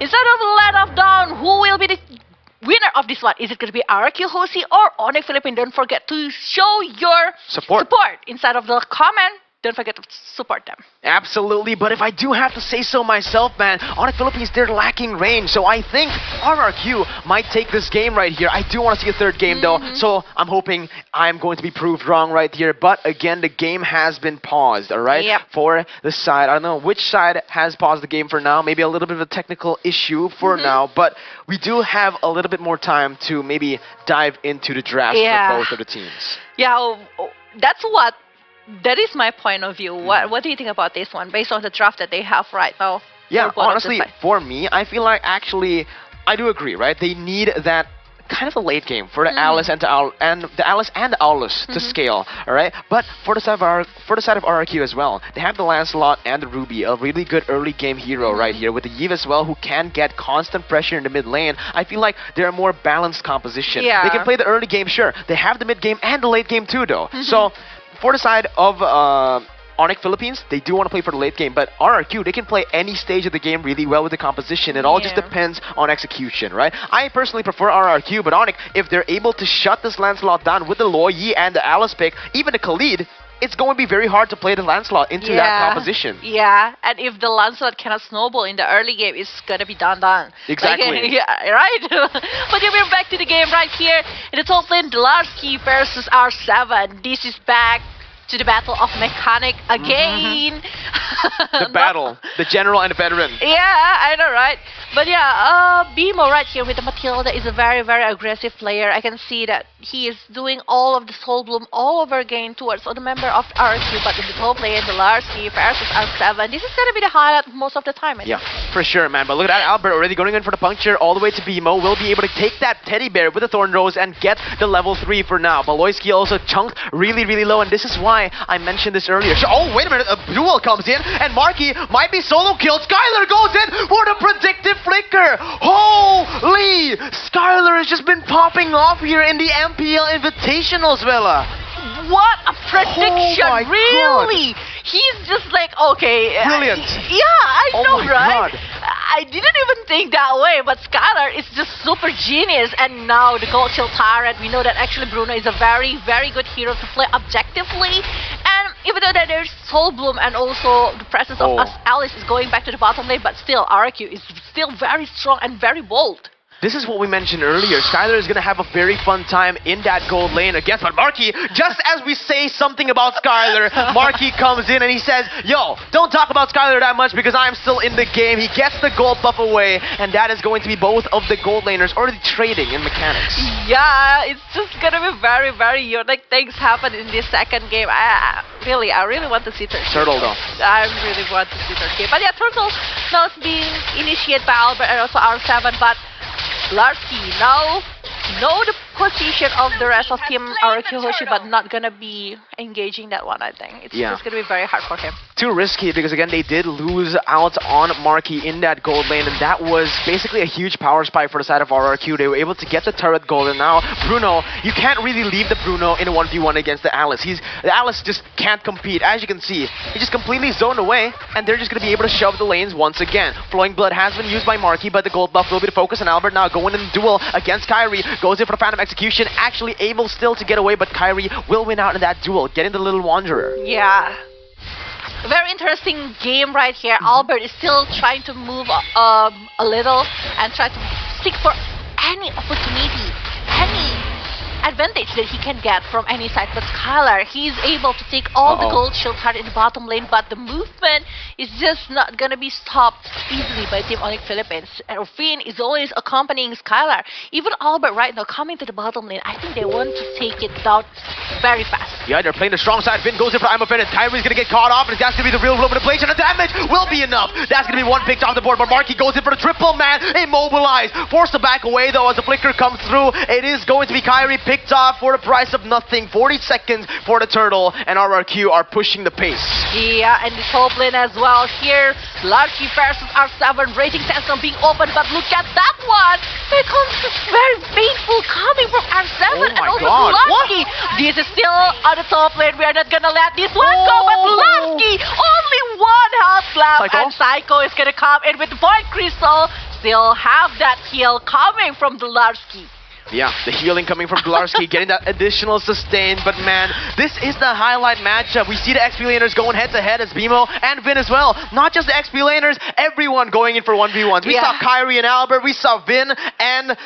Instead of let off down, who will be the winner of this one? Is it going to be Rrq Hoshi or Onic Philippines? Don't forget to show your support inside of the comment. Don't forget to support them. Absolutely, but if I do have to say so myself, man, Onic Philippines, they're lacking range. So I think Rrq might take this game right here. I do want to see a third game, though. So I'm hoping I'm going to be proved wrong right here. But again, the game has been paused, all right? Yep. For the side. I don't know which side has paused the game for now. Maybe a little bit of a technical issue for now. But we do have a little bit more time to maybe dive into the draft for both of the teams. Yeah, that is my point of view. What do you think about this one, based on the draft that they have right now? Yeah, honestly, for me, I feel like actually, I do agree, right? They need that kind of a late game for the Alice and the Aulus to scale, all right? But for the side of Rrq as well, they have the Lancelot and the Ruby, a really good early game hero right here with the Eve as well, who can get constant pressure in the mid lane. I feel like they're a more balanced composition. Yeah. They can play the early game, sure. They have the mid game and the late game too, though. So for the side of Onic Philippines, they do want to play for the late game, but Rrq, they can play any stage of the game really well with the composition. It all just depends on execution, right? I personally prefer Rrq, but Onic, if they're able to shut this Lancelot down with the Luo Yi and the Alice pick, even the Khalid, it's going to be very hard to play the Lancelot into that composition. Yeah, and if the Lancelot cannot snowball in the early game, it's going to be done. Exactly. Like, yeah, right? But yeah, we're back to the game right here. In the top lane, Rrq versus R7. This is back to the battle of mechanic again. The battle, the general and the veteran. Yeah, I know, right? But yeah, Bimo right here with the Matilda is a very, very aggressive player. I can see that he is doing all of the Soul Bloom all over again towards the member of Rrq, but in the top lane, the Rrq versus R7. This is going to be the highlight most of the time, I think. For sure, man. But look at that, Albert already going in for the puncture all the way to Bimo. Will be able to take that teddy bear with the Thorn Rose and get the level 3 for now. Maloyski also chunked really, really low, and this is why I mentioned this earlier. Oh, wait a minute. A duel comes in, and Marky might be solo killed. Skylar goes in for the predictive flicker. Holy! Skylar has just been popping off here in the MPL invitational, Vela. What a prediction! Oh my really? God. He's just like, okay. Brilliant. Yeah, I know, right? God. I didn't even think that way, but Skylar is just super genius. And now the Gold Shield Tyrant, we know that actually Bruno is a very, very good hero to play objectively. And even though that there's Soul Bloom and also the presence of Alice is going back to the bottom lane, but still Rrq is still very strong and very bold. This is what we mentioned earlier. Skylar is going to have a very fun time in that gold lane against, but Marky, just as we say something about Skylar, Marky comes in and he says, yo, don't talk about Skylar that much because I'm still in the game. He gets the gold buff away, and that is going to be both of the gold laners already trading in mechanics. Yeah, it's just going to be very, very unique things happen in this second game. I really want to see Turtle, though. I really want to see Turtle. But yeah, Turtle now is being initiated by Albert and also R7, but Rrq now know the position of the rest of team Rrq Hoshi, but not gonna be engaging that one, I think. It's just gonna be very hard for him. Too risky because again they did lose out on Marky in that gold lane, and that was basically a huge power spike for the side of Rrq. They were able to get the turret gold, and now Bruno, you can't really leave the Bruno in a 1v1 against the Alice. The Alice just can't compete. As you can see, he just completely zoned away, and they're just gonna be able to shove the lanes once again. Flowing Blood has been used by Marky, but the gold buff will be the focus, and Albert now going in the duel against Kyrie. Goes in for the Phantom Execution, actually able still to get away, but Kyrie will win out in that duel, getting the little Wanderer. Yeah. Very interesting game right here. Albert is still trying to move a little and try to seek for any opportunity, any advantage that he can get from any side. But Skylar, he's able to take all the gold shield card in the bottom lane, but the movement is just not gonna be stopped easily by Team Onic Philippines. And Finn is always accompanying Skylar. Even Albert right now coming to the bottom lane, I think they want to take it down very fast. Yeah, they're playing the strong side. Finn goes in for Ammo Finn, and Kyrie's gonna get caught off, and that's gonna be the real manipulation. The damage will be enough. That's gonna be one picked off the board, but Marky goes in for the triple, man. Immobilized. Forced to back away though as the flicker comes through. It is going to be Kyrie picked off for the price of nothing. 40 seconds for the turtle, and Rrq are pushing the pace. Yeah, and the top lane as well here. Rrq versus R7. Rating Sandstorm being open, but look at that one. It comes very painful coming from R7 and also Rrq. This is still on the top lane. We are not gonna let this one go, but Rrq only one health left, and Psycho is gonna come in with Void Crystal. still have that heal coming from Rrq. Yeah, the healing coming from Rrq, getting that additional sustain. But man, this is the highlight matchup. We see the XP laners going head-to-head as BMO and Vin as well. Not just the XP laners, everyone going in for 1v1s. We saw Kyrie and Albert, we saw Vin and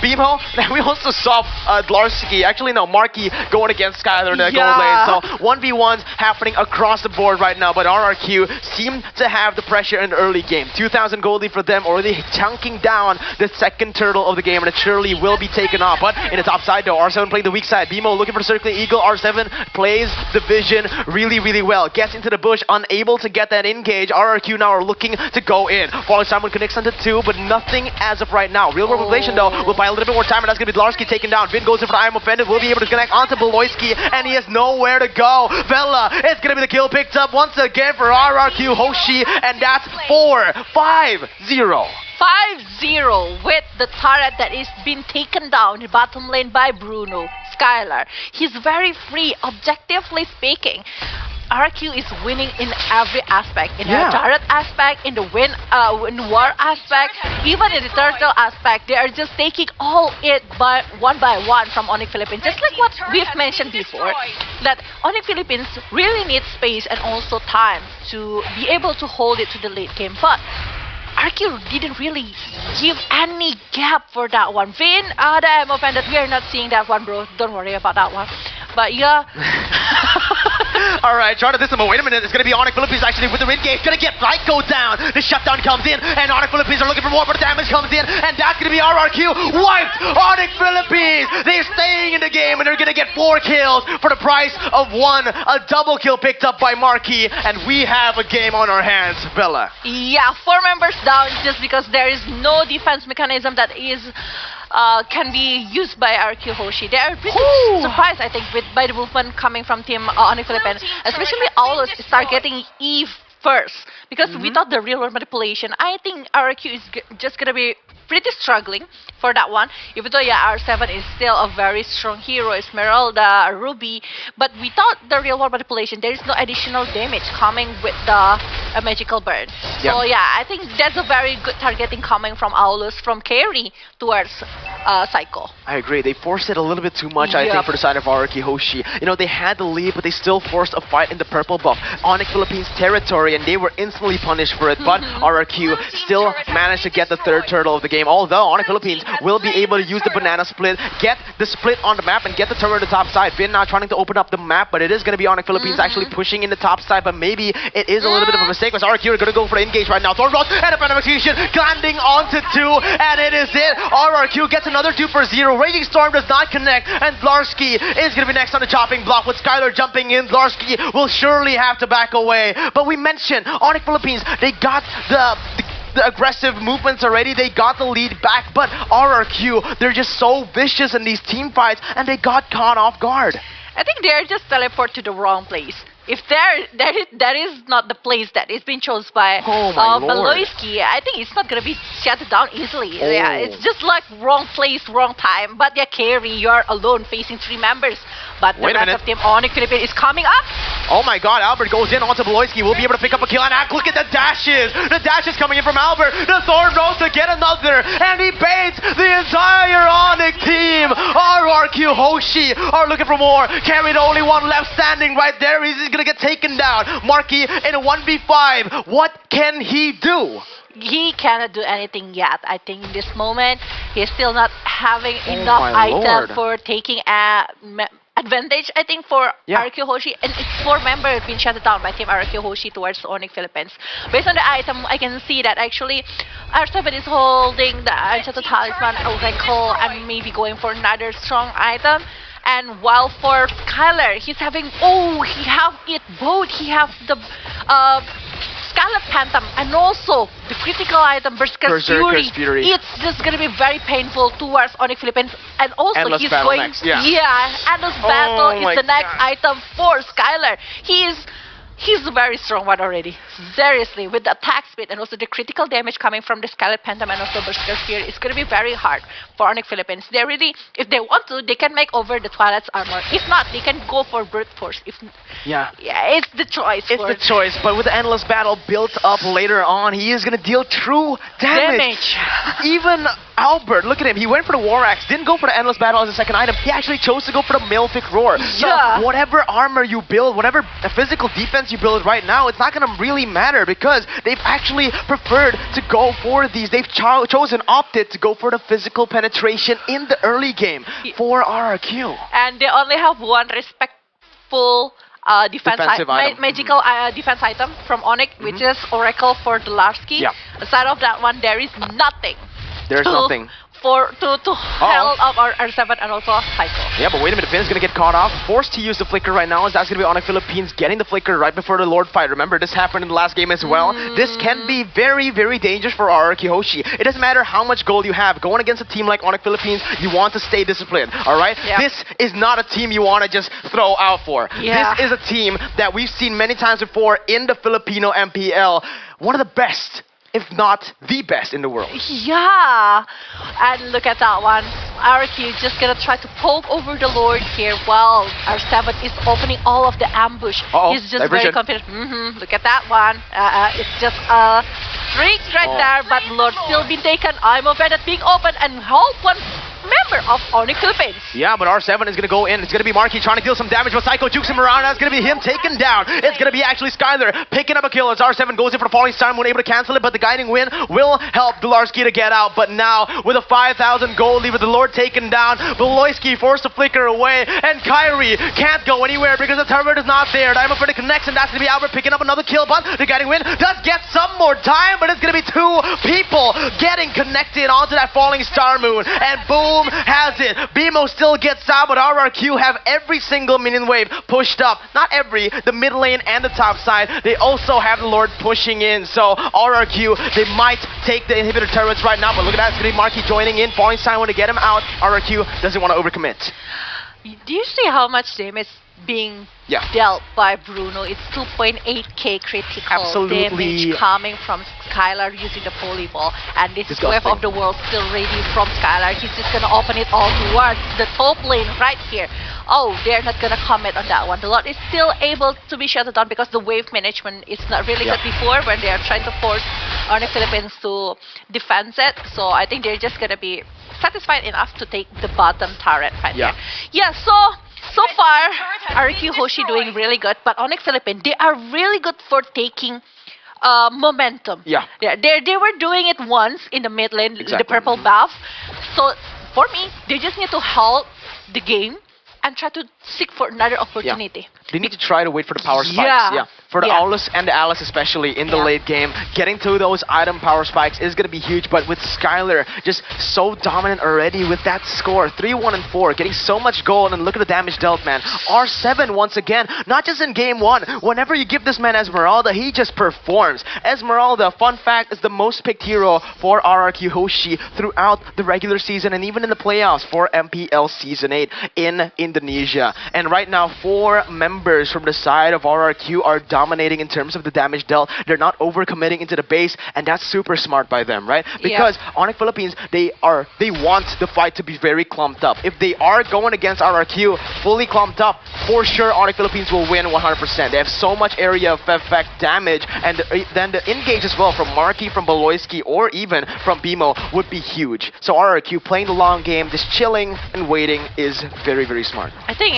BMO, and we also saw Rrq, actually no, Marky going against Skylar in the gold lane. So 1v1s happening across the board right now, but Rrq seem to have the pressure in the early game. 2,000 gold lead for them, already chunking down the second turtle of the game, and it surely will be taken off. But in the top side though, R7 playing the weak side. BMO looking for Circling Eagle. R7 plays the vision really, really well. Gets into the bush, unable to get that engage. Rrq now are looking to go in. Falling Simon connects onto 2, but nothing as of right now. Real World Revelation though will buy a little bit more time, and that's going to be Rrq taken down. Vin goes in for the I am offended. Will be able to connect onto Beloyski, and he has nowhere to go. Vela, it's going to be the kill picked up once again for Rrq Hoshi, and that's 4-5-0. 5-0 with the turret that is being taken down in bottom lane by Bruno. Skylar, he's very free, objectively speaking. Rrq is winning in every aspect, in the turret aspect, in the in war aspect, even in the turtle aspect. They are just taking all it one by one from Onic Philippines. Just like what we've mentioned before, that Onic Philippines really needs space and also time to be able to hold it to the late game. But Rrq didn't really give any gap for that one. Vin, I'm offended. We are not seeing that one, bro. Don't worry about that one. But yeah. Alright, trying to this one. Wait a minute. It's going to be Onic Philippines actually with the engage. Going to get Psycho down. The shutdown comes in, and Onic Philippines are looking for more, but the damage comes in, and that's going to be Rrq wiped. Onic Philippines, they're staying in the game, and they're going to get 4 kills for the price of 1. A double kill picked up by Marky, and we have a game on our hands. Bella. Yeah, 4 members down just because there is no defense mechanism that is can be used by Rrq Hoshi. They are pretty surprised, I think, by the movement coming from Team Onic Philippines, especially Aulus start getting Eve first, because without the real world manipulation, I think Rrq is just gonna be pretty struggling for that one. Even though R7 is still a very strong hero, Esmeralda, Ruby, but without the real world manipulation, there is no additional damage coming with the magical burn. So I think that's a very good targeting coming from Aulus from carry towards Psycho. I agree. They forced it a little bit too much, I think, for the side of Rrq Hoshi. You know, they had the lead, but they still forced a fight in the purple buff. Onic Philippines territory, and they were instantly punished for it, but Rrq still managed to get the 3rd turtle of the game, although Onic Philippines will be able to use the banana split, get the split on the map, and get the turret on the top side. Vin now trying to open up the map, but it is going to be Onic Philippines actually pushing in the top side, but maybe it is a little bit of a mistake, because Rrq are going to go for the engage right now. Thornrock and a Phantom Execution landing onto 2, and it is it. Rrq gets another 2 for 0. Raging Storm does not connect, and Rrq is going to be next on the chopping block with Skylar jumping in. Rrq will surely have to back away, but we mentioned Onic Philippines, they got the aggressive movements already, they got the lead back, but Rrq, they're just so vicious in these team fights, and they got caught off guard. I think they're just teleported to the wrong place. If that is not the place that is being chosen by Beloyski, I think it's not gonna be shut down easily. Yeah, it's just like wrong place, wrong time. But carry, you're alone facing 3 members. But the rest of Team Onic Philippines is coming up. Oh my god, Albert goes in onto Beloyski. Will be able to pick up a kill, and look at the dashes. The dashes coming in from Albert. The Thorn Rose to get another, and he baits the entire Onic team. Rrq Hoshi are looking for more. Carry the only one left standing right there. He's gonna get taken down. Marky in a 1v5. What can he do? He cannot do anything yet. I think in this moment, he's still not having enough item for taking advantage, I think, for Rrq Hoshi. And it's 4 members being shut down by Team Rrq Hoshi towards Onic Philippines. Based on the item, I can see that actually R7 is holding the Enchanted Talisman, Oracle, and maybe going for another strong item. And while for Skylar, he's having, he have it both. He have the Scarlet Phantom and also the critical item Berserker's Fury. It's just gonna be very painful towards Onic Philippines, and also Endless he's battle going next, Endless Battle is the next item for Skylar. He is He's a very strong one already. Seriously, with the attack speed and also the critical damage coming from the Scarlet Phantom and also Berserker Fear, it's going to be very hard for Onic Philippines. They really, if they want to, they can make over the Twilight's armor. If not, they can go for Brute Force. If Yeah. yeah, it's the choice. It's the choice, but with the endless battle built up later on, he is going to deal true damage. Even Albert, look at him. He went for the War Axe, didn't go for the endless battle as a second item. He actually chose to go for the Malefic Roar. So Yeah. whatever armor you build, whatever physical defense you build right now, it's not going to really matter because they've actually preferred to go for these. They've opted to go for the physical penetration in the early game for RRQ. And they only have one respectful Defensive item. magical defense item from Onic, which is Oracle for the Rrq. Yeah. Aside of that one, there is nothing. There's nothing. To help up our R7 and also Psycho. Yeah, but wait a minute, Finn's gonna get caught off. Forced to use the Flicker right now, as that's gonna be Onic Philippines getting the Flicker right before the Lord fight. Remember, this happened in the last game as well. This can be very, very dangerous for Rrq Hoshi. It doesn't matter how much gold you have. Going against a team like Onic Philippines, you want to stay disciplined, alright? Yeah. This is not a team you want to just throw out for. Yeah. This is a team that we've seen many times before in the Filipino MPL. One of the best, if not the best in the world. Yeah, and look at that one. RRQ is just gonna try to poke over the Lord here while R7 is opening all of the ambush. He's just very confident. Look at that one. It's just a trick right there, but Lord still been taken. I'm offended being open and help one member of Onic Philippines. Yeah, but R7 is going to go in. It's going to be Marky trying to deal some damage, but Psycho jukes him around. That's going to be him taken down. It's going to be actually Skyler picking up a kill as R7 goes in for the falling star, able to cancel it, but the guiding wind will help Rrq to get out. But now, with a 5,000 gold lead with the Lord taken down, Beloyski forced to flicker away, and Kyrie can't go anywhere because the turret is not there. Diamond for the connection. That's going to be Albert picking up another kill, but the guiding wind does get some more time, but it's going to be two people getting connected onto that falling star moon, and boom, has it. BMO still gets out, but RRQ have every single minion wave pushed up. Not every, the mid lane and the top side. They also have the Lord pushing in, so RRQ, they might take the inhibitor turrets right now, but look at that, it's going to be Marky joining in. Falling Sign want to get him out. RRQ doesn't want to overcommit. Do you see how much damage being dealt by Bruno? It's 2.8k critical damage coming from Skylar using the Polyball, and this wave of the world still ready from Skylar. He's just gonna open it all towards the top lane right here. Oh, they're not gonna comment on that one. The Lord is still able to be shut down because the wave management is not really good before when they are trying to force Onic Philippines to defend it. So I think they're just gonna be satisfied enough to take the bottom turret right here. Yeah, so far, Rrq Hoshi doing really good, but Onic Philippines, they are really good for taking momentum. They were doing it once in the mid lane, the purple buff. So for me, they just need to halt the game and try to seek for another opportunity. They need to try to wait for the power spikes. For the Aulus and the Alice especially in the late game, getting to those item power spikes is going to be huge, but with Skyler just so dominant already with that score, 3-1 and 4, getting so much gold, and look at the damage dealt, man. R7 once again, not just in game 1, whenever you give this man Esmeralda, he just performs. Esmeralda, fun fact, is the most picked hero for Rrq Hoshi throughout the regular season and even in the playoffs for MPL Season 8 in Indonesia. And right now, 4 members from the side of RRQ are dominating in terms of the damage dealt. They're not overcommitting into the base, and that's super smart by them, right? Because Onic Philippines, they want the fight to be very clumped up. If they are going against RRQ fully clumped up, for sure Onic Philippines will win 100%. They have so much area of effect damage, and then the engage as well from Marky, from Beloyski, or even from BMO would be huge. So RRQ playing the long game, just chilling and waiting is very, very smart. I think,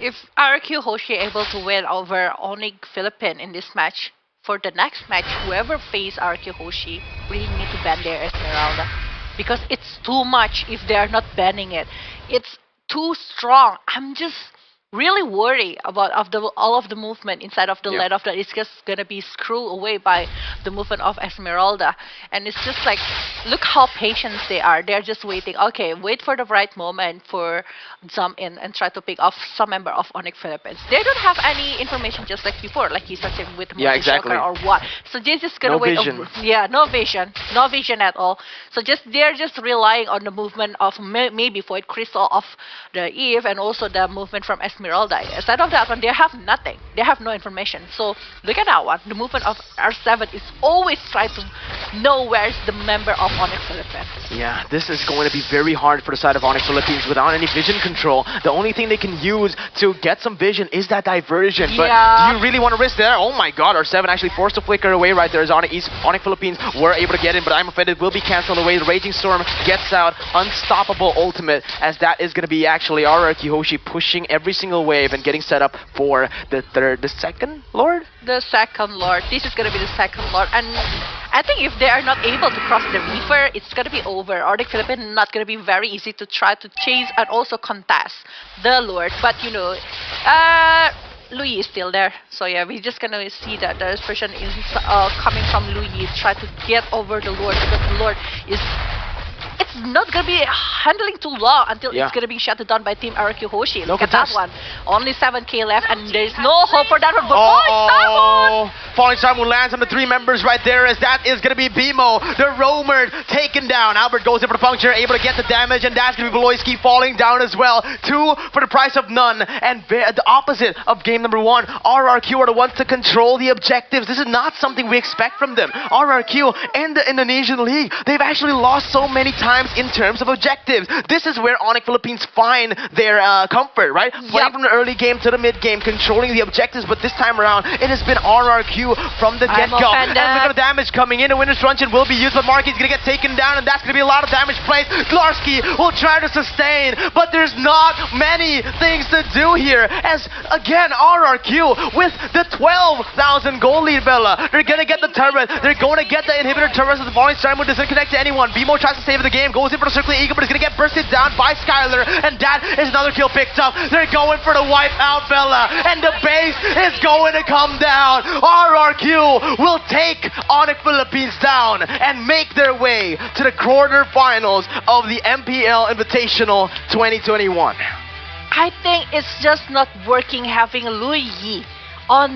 if Rrq Hoshi able to win over Onic Philippines in this match, for the next match, whoever face Rrq Hoshi really need to ban their Esmeralda. Because it's too much if they are not banning it. It's too strong. I'm just really worried about all of the movement inside of the lane of that. It's just gonna be screwed away by the movement of Esmeralda, and it's just like, look how patient they are. They're just waiting. Okay, wait for the right moment for jump in and try to pick off some member of Onic Philippines. They don't have any information just like before, like he's such with Shocker or what. So they're just gonna wait. No vision at all. So they're just relying on the movement of maybe Void Crystal of the Eve and also the movement from Esmeralda Esmeralda. Instead of that one, they have nothing. They have no information. So look at that one. The movement of R7 is always trying to know where's the member of Onic Philippines. Yeah, this is going to be very hard for the side of Onic Philippines without any vision control. The only thing they can use to get some vision is that diversion. But do you really want to risk there? Oh my god, R7 actually forced to flicker away right there as Onic Philippines were able to get in, but I'm offended will be cancelled away. The Raging Storm gets out. Unstoppable ultimate, as that is going to be actually Rrq Hoshi pushing every single wave and getting set up for the second Lord? The second Lord. This is going to be the second Lord. And I think if they are not able to cross the river, it's going to be over. Onic Philippines not going to be very easy to try to chase and also contest the Lord. But you know, Louis is still there. So yeah, we're just going to see that the expression is coming from Louis. Try to get over the Lord, because the Lord is... It's not going to be handling too long until it's going to be shut down by Team Rrq Hoshi. Look at that one. Only 7k left, and there's no hope for that one. But Falling Star Moon lands on the 3 members right there, as that is going to be Bimo. The Roamer taken down. Albert goes in for the puncture, able to get the damage, and that's going to be Beloyski falling down as well. 2 for the price of none. And the opposite of game number 1. Rrq are the ones to control the objectives. This is not something we expect from them. Rrq in the Indonesian League, they've actually lost so many times in terms of objectives. This is where Onic Philippines find their comfort, right? Playing from the early game to the mid game, controlling the objectives, but this time around, it has been Rrq from the get-go. And look at the damage coming in. The Winter's Truncheon will be used, but Marky's going to get taken down, and that's going to be a lot of damage placed. Glarski will try to sustain, but there's not many things to do here, as, again, Rrq with the 12,000 gold lead, Bella. They're going to get the turret. They're going to get the inhibitor turret, so the Falling Star Moon doesn't connect to anyone. Bimo tries to save the game, goes in for the Circle Eagle, but it's going to get bursted down by Skylar, and that is another kill picked up. They're going for the wipe out, Bella, and the base is going to come down. Rrq will take Onic Philippines down and make their way to the quarterfinals of the MPL Invitational 2021. I think it's just not working having Louis on